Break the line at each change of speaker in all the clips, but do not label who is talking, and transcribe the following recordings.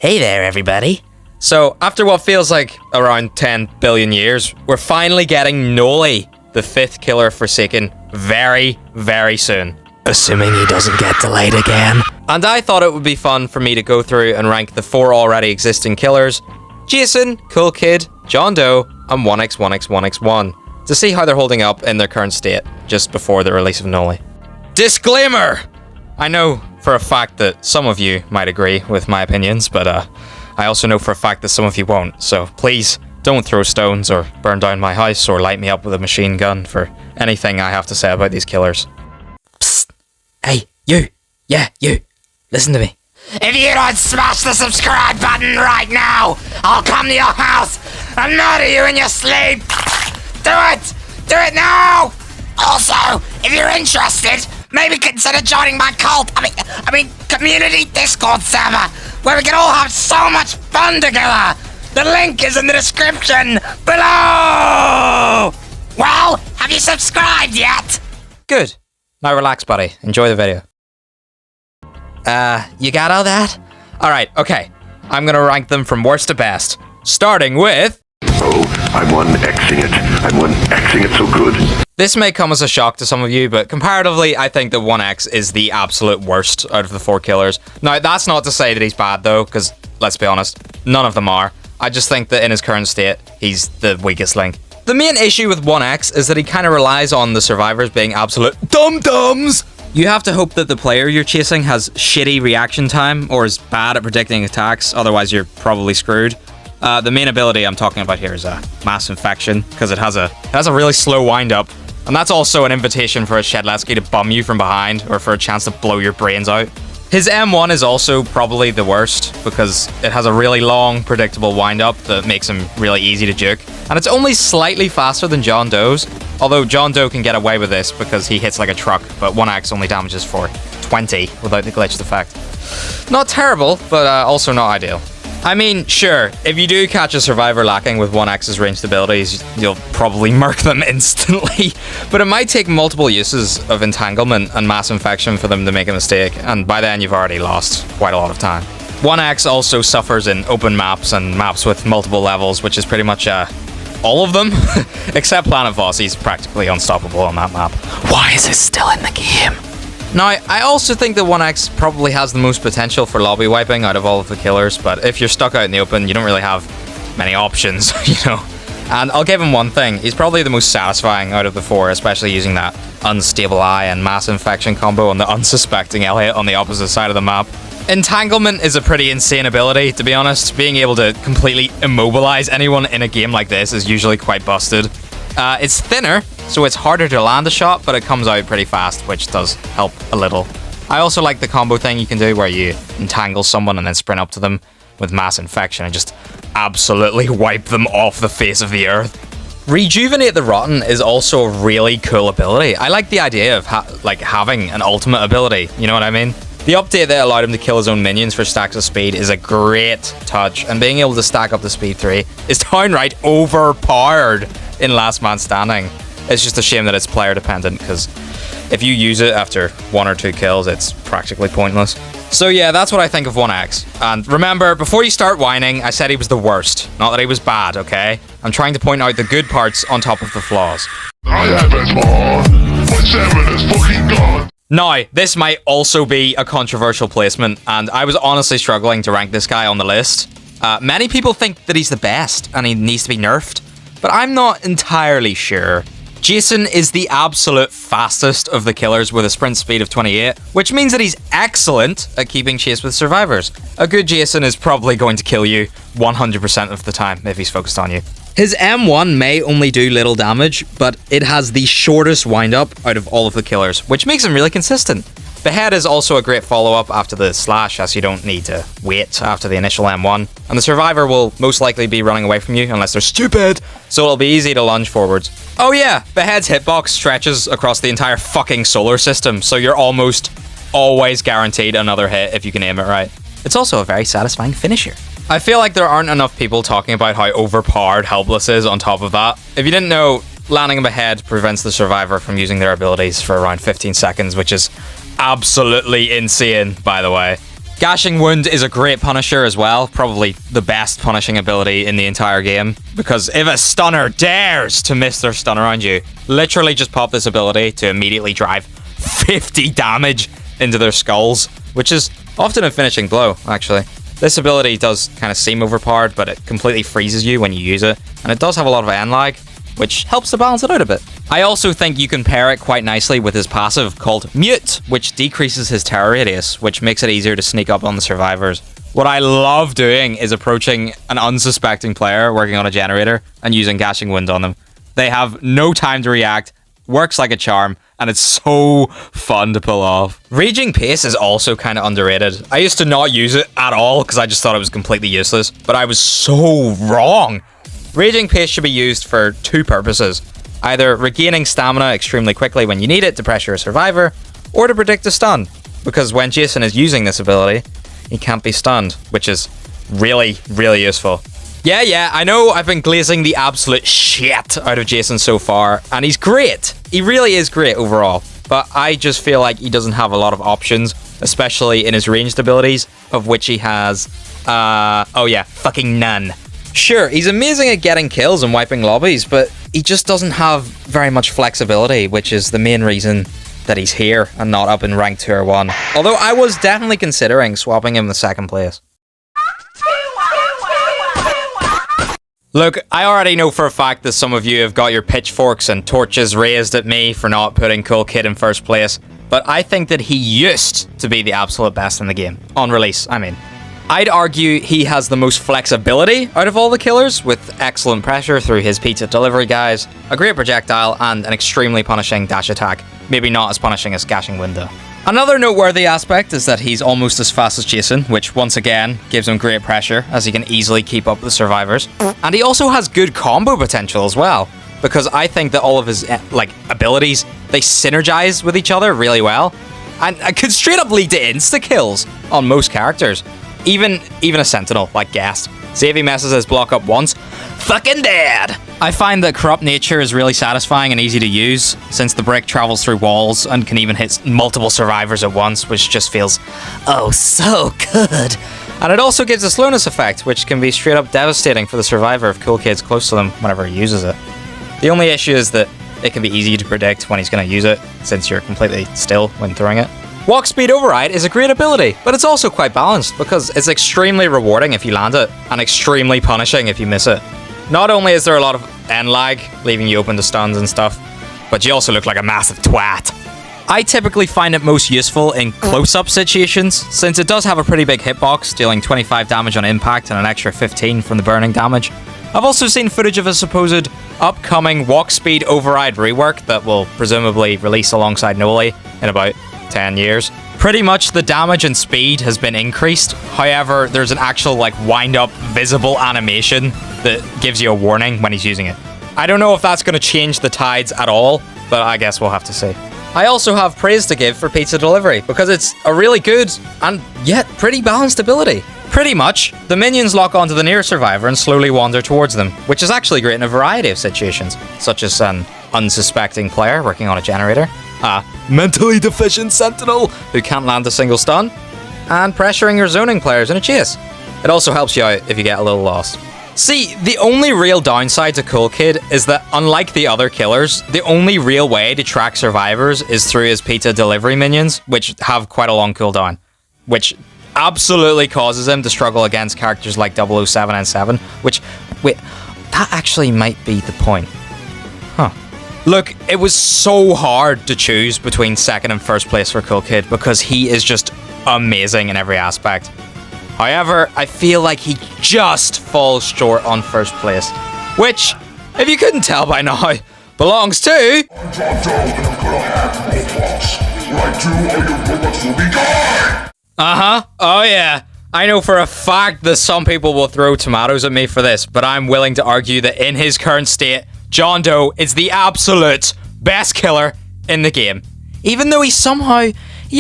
Hey there, everybody. So, after what feels like around 10 billion years, we're finally getting Noli, the 5th killer of Forsaken, very, very soon. Assuming he doesn't get delayed again. And I thought it would be fun for me to go through and rank the 4 already existing killers, Jason, Cool Kid, John Doe, and 1x1x1x1, to see how they're holding up in their current state, just before the release of Noli. Disclaimer! I know for a fact that some of you might agree with my opinions, but I also know for a fact that some of you won't, so please don't throw stones or burn down my house or light me up with a machine gun for anything I have to say about these killers. Psst! Hey, you! Yeah, you! Listen to me.
If you don't smash the subscribe button right now, I'll come to your house and murder you in your sleep! Do it! Do it now! Also, if you're interested, maybe consider joining my cult, I mean, community Discord server, where we can all have so much fun together! The link is in the description below! Well, have you subscribed yet?
Good. Now relax, buddy. Enjoy the video. You got all that? Alright, okay. I'm gonna rank them from worst to best. Starting with...
Oh, I'm 1xing it. I'm 1xing it so good.
This may come as a shock to some of you, but comparatively, I think that 1x is the absolute worst out of the 4 killers. Now, that's not to say that he's bad, though, because, let's be honest, none of them are. I just think that in his current state, he's the weakest link. The main issue with 1x is that he kind of relies on the survivors being absolute dum-dums. You have to hope that the player you're chasing has shitty reaction time or is bad at predicting attacks, otherwise you're probably screwed. The main ability I'm talking about here is Mass Infection, because it has a really slow wind-up, and that's also an invitation for a Shedletsky to bum you from behind, or for a chance to blow your brains out. His M1 is also probably the worst, because it has a really long, predictable wind-up that makes him really easy to juke, and it's only slightly faster than John Doe's, although John Doe can get away with this because he hits like a truck, but 1x only damages for 20 without the glitched effect. Not terrible, but also not ideal. I mean, sure, if you do catch a survivor lacking with 1x's ranged abilities, you'll probably murk them instantly, but it might take multiple uses of entanglement and mass infection for them to make a mistake, and by then you've already lost quite a lot of time. 1x also suffers in open maps and maps with multiple levels, which is pretty much all of them, except Planet Voss. He's practically unstoppable on that map. Why is this still in the game? Now, I also think that 1x probably has the most potential for lobby wiping out of all of the killers, but if you're stuck out in the open, you don't really have many options, you know. And I'll give him one thing, he's probably the most satisfying out of the 4, especially using that unstable eye and mass infection combo on the unsuspecting Elliot on the opposite side of the map. Entanglement is a pretty insane ability, to be honest. Being able to completely immobilize anyone in a game like this is usually quite busted. It's thinner, so it's harder to land a shot, but it comes out pretty fast, which does help a little. I also like the combo thing you can do where you entangle someone and then sprint up to them with mass infection and just absolutely wipe them off the face of the earth. Rejuvenate the Rotten is also a really cool ability. I like the idea of having an ultimate ability, you know what I mean? The update that allowed him to kill his own minions for stacks of speed is a great touch, and being able to stack up the speed 3 is downright overpowered in Last Man Standing. It's just a shame that it's player dependent, because if you use it after 1 or 2 kills, it's practically pointless. So yeah, that's what I think of 1x. And remember, before you start whining, I said he was the worst, not that he was bad, okay? I'm trying to point out the good parts on top of the flaws.
I haven't more. My 7 is fucking gone.
Now, this might also be a controversial placement, and I was honestly struggling to rank this guy on the list. Many people think that he's the best, and he needs to be nerfed, but I'm not entirely sure. Jason is the absolute fastest of the killers with a sprint speed of 28, which means that he's excellent at keeping chase with survivors. A good Jason is probably going to kill you 100% of the time if he's focused on you. His M1 may only do little damage, but it has the shortest windup out of all of the killers, which makes him really consistent. Behead is also a great follow-up after the slash, as you don't need to wait after the initial M1, and the survivor will most likely be running away from you unless they're stupid, so it'll be easy to lunge forwards. Oh yeah, Behead's hitbox stretches across the entire fucking solar system, so you're almost always guaranteed another hit if you can aim it right. It's also a very satisfying finisher. I feel like there aren't enough people talking about how overpowered Helpless is on top of that. If you didn't know, landing him ahead prevents the survivor from using their abilities for around 15 seconds, which is absolutely insane, by the way. Gashing Wound is a great punisher as well, probably the best punishing ability in the entire game, because if a stunner dares to miss their stun around you, literally just pop this ability to immediately drive 50 damage into their skulls, which is often a finishing blow, actually. This ability does kind of seem overpowered, but it completely freezes you when you use it, and it does have a lot of end lag, which helps to balance it out a bit. I also think you can pair it quite nicely with his passive called Mute, which decreases his terror radius, which makes it easier to sneak up on the survivors. What I love doing is approaching an unsuspecting player working on a generator and using Gashing Wound on them. They have no time to react, works like a charm, and it's so fun to pull off. Raging Pace is also kind of underrated. I used to not use it at all because I just thought it was completely useless, but I was so wrong. Raging Pace should be used for two purposes. Either regaining stamina extremely quickly when you need it to pressure a survivor, or to predict a stun, because when Jason is using this ability, he can't be stunned, which is really, really useful. Yeah, I know I've been glazing the absolute shit out of Jason so far, and he's great. He really is great overall, but I just feel like he doesn't have a lot of options, especially in his ranged abilities, of which he has, fucking none. Sure, he's amazing at getting kills and wiping lobbies, but he just doesn't have very much flexibility, which is the main reason that he's here and not up in rank 2 or 1. Although I was definitely considering swapping him in the second place. Look, I already know for a fact that some of you have got your pitchforks and torches raised at me for not putting Cool Kid in first place, but I think that he used to be the absolute best in the game. On release, I mean. I'd argue he has the most flexibility out of all the killers, with excellent pressure through his pizza delivery guys, a great projectile, and an extremely punishing dash attack. Maybe not as punishing as Gashing Wound though. Another noteworthy aspect is that he's almost as fast as Jason, which once again gives him great pressure, as he can easily keep up with the survivors. And he also has good combo potential as well, because I think that all of his abilities, they synergize with each other really well, and could straight up lead to insta-kills on most characters. Even a Sentinel, like Ghast. See if he messes his block up once, fucking dead! I find that Corrupt Nature is really satisfying and easy to use, since the brick travels through walls and can even hit multiple survivors at once, which just feels, oh, so good. And it also gives a slowness effect, which can be straight up devastating for the survivor if Cool Kid's close to them whenever he uses it. The only issue is that it can be easy to predict when he's going to use it, since you're completely still when throwing it. Walk Speed Override is a great ability, but it's also quite balanced because it's extremely rewarding if you land it, and extremely punishing if you miss it. Not only is there a lot of end lag, leaving you open to stuns and stuff, but you also look like a massive twat. I typically find it most useful in close-up situations, since it does have a pretty big hitbox, dealing 25 damage on impact and an extra 15 from the burning damage. I've also seen footage of a supposed upcoming Walk Speed Override rework that will presumably release alongside Noli in about 10 years. Pretty much the damage and speed has been increased. However, there's an actual wind up visible animation that gives you a warning when he's using it. I don't know if that's going to change the tides at all, but I guess we'll have to see. I also have praise to give for pizza delivery because it's a really good and yet pretty balanced ability. Pretty much, the minions lock onto the near survivor and slowly wander towards them, which is actually great in a variety of situations, such as an unsuspecting player working on a generator, a mentally deficient sentinel who can't land a single stun, and pressuring your zoning players in a chase. It also helps you out if you get a little lost. See, the only real downside to Cool Kid is that, unlike the other killers, the only real way to track survivors is through his pizza delivery minions, which have quite a long cooldown, which absolutely causes him to struggle against characters like 007 and 7, which, wait, that actually might be the point. Huh. Look, it was so hard to choose between second and first place for Cool Kid because he is just amazing in every aspect. However, I feel like he just falls short on first place, which, if you couldn't tell by now, belongs to...
I'm dropped down and I'm gonna have Roblox. Right to all your Roblox will be gone!
Uh-huh. Oh yeah. I know for a fact that some people will throw tomatoes at me for this, but I'm willing to argue that in his current state, John Doe is the absolute best killer in the game. Even though he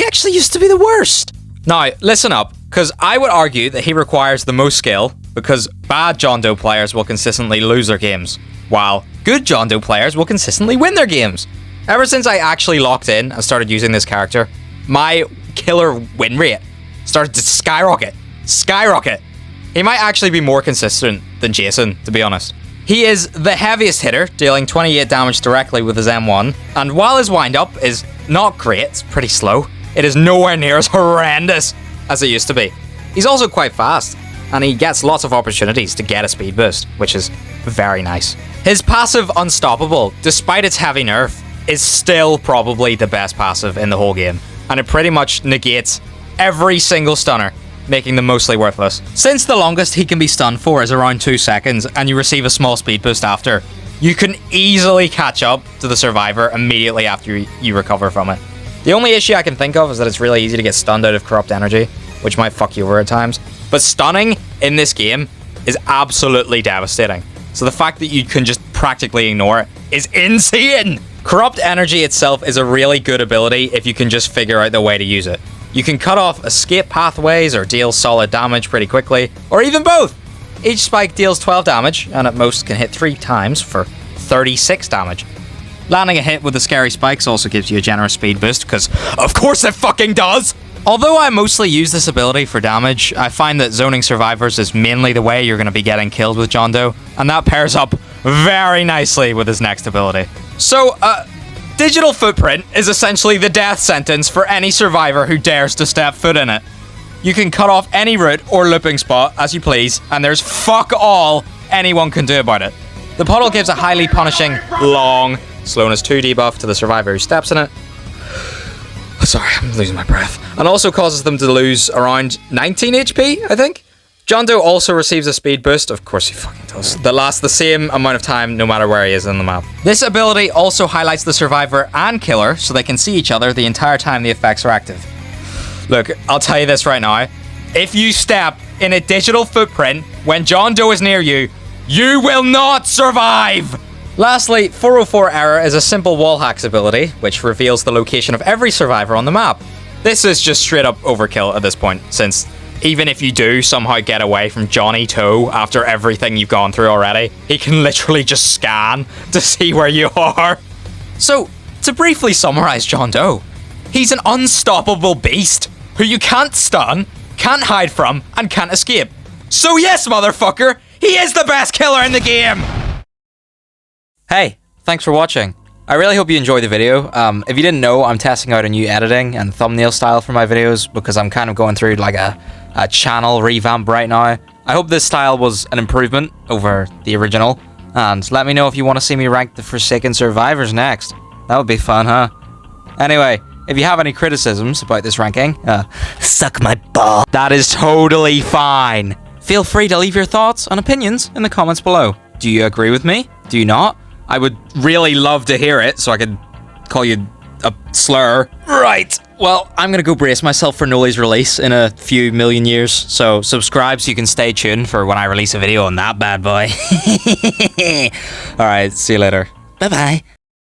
actually used to be the worst. Now, listen up, because I would argue that he requires the most skill, because bad John Doe players will consistently lose their games, while good John Doe players will consistently win their games. Ever since I actually locked in and started using this character, my killer win rate started to skyrocket. Skyrocket. He might actually be more consistent than Jason, to be honest. He is the heaviest hitter, dealing 28 damage directly with his M1, and while his wind-up is not great, it's pretty slow, it is nowhere near as horrendous as it used to be. He's also quite fast, and he gets lots of opportunities to get a speed boost, which is very nice. His passive Unstoppable, despite its heavy nerf, is still probably the best passive in the whole game, and it pretty much negates every single stunner, making them mostly worthless. Since the longest he can be stunned for is around 2 seconds, and you receive a small speed boost after, you can easily catch up to the survivor immediately after you recover from it. The only issue I can think of is that it's really easy to get stunned out of corrupt energy, which might fuck you over at times. But stunning in this game is absolutely devastating. So the fact that you can just practically ignore it is insane! Corrupt energy itself is a really good ability if you can just figure out the way to use it. You can cut off escape pathways or deal solid damage pretty quickly, or even both! Each spike deals 12 damage, and at most can hit 3 times for 36 damage. Landing a hit with the scary spikes also gives you a generous speed boost, because of course it fucking does! Although I mostly use this ability for damage, I find that zoning survivors is mainly the way you're going to be getting killed with John Doe, and that pairs up very nicely with his next ability. So, Digital Footprint is essentially the death sentence for any survivor who dares to step foot in it. You can cut off any route or looping spot as you please, and there's fuck all anyone can do about it. The puddle gives a highly punishing, long, slowness 2 debuff to the survivor who steps in it. Sorry, I'm losing my breath. And also causes them to lose around 19 HP, I think? John Doe also receives a speed boost, of course he fucking does, that lasts the same amount of time no matter where he is on the map. This ability also highlights the survivor and killer so they can see each other the entire time the effects are active. Look, I'll tell you this right now. If you step in a digital footprint when John Doe is near you, you will not survive! Lastly, 404 Error is a simple wall hacks ability, which reveals the location of every survivor on the map. This is just straight up overkill at this point, since even if you do somehow get away from Johnny Toe after everything you've gone through already, he can literally just scan to see where you are. So, to briefly summarize John Doe, he's an unstoppable beast who you can't stun, can't hide from, and can't escape. So yes, motherfucker, he is the best killer in the game! Hey, thanks for watching. I really hope you enjoyed the video. If you didn't know, I'm testing out a new editing and thumbnail style for my videos because I'm kind of going through like a channel revamp right now. I hope this style was an improvement over the original, and let me know if you want to see me rank the Forsaken Survivors next. That would be fun, huh? Anyway, if you have any criticisms about this ranking, suck my ball. That is totally fine. Feel free to leave your thoughts and opinions in the comments below. Do you agree with me? Do you not? I would really love to hear it so I could call you a slur. Right. Well, I'm gonna go brace myself for Noli's release in a few million years, so subscribe so you can stay tuned for when I release a video on that bad boy. Alright, see you later. Bye-bye.